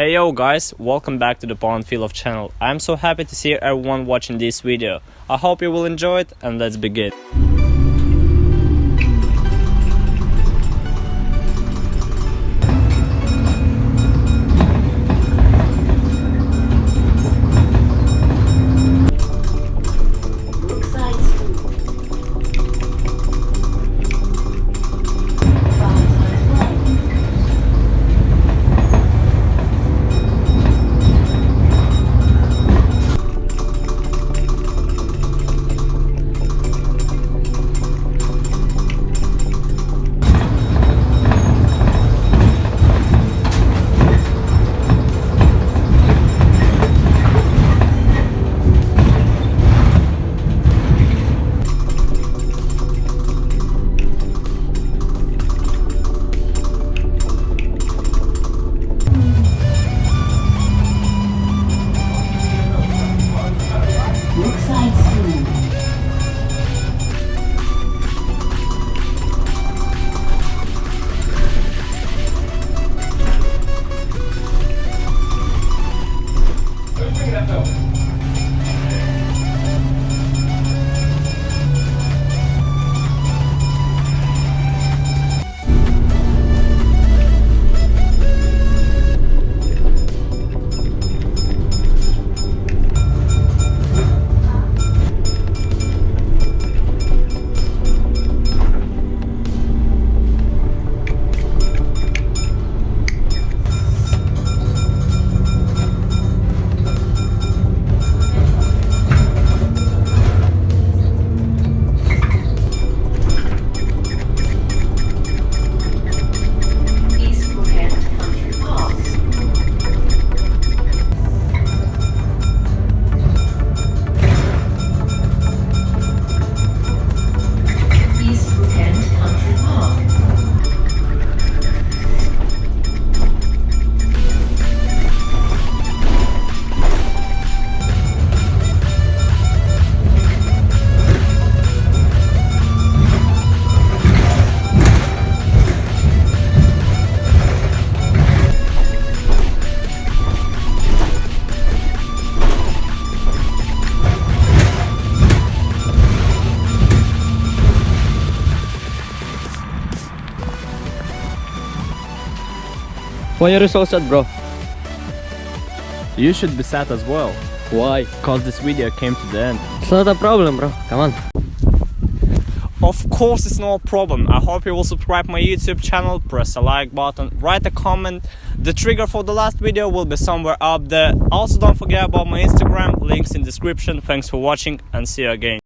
Hey yo guys, welcome back to the Panfilov channel. I'm so happy to see everyone watching this video. I hope you will enjoy it, and let's begin. Why are you so sad, bro? You should be sad as well, Why? cause this video came to the end. It's not a problem, bro. Come on. Of course it's no problem. I hope you will subscribe my YouTube channel, press a like button, write a comment. The trigger for the last video will be somewhere up there. Also don't forget about my Instagram, links in description. Thanks for watching and see you again.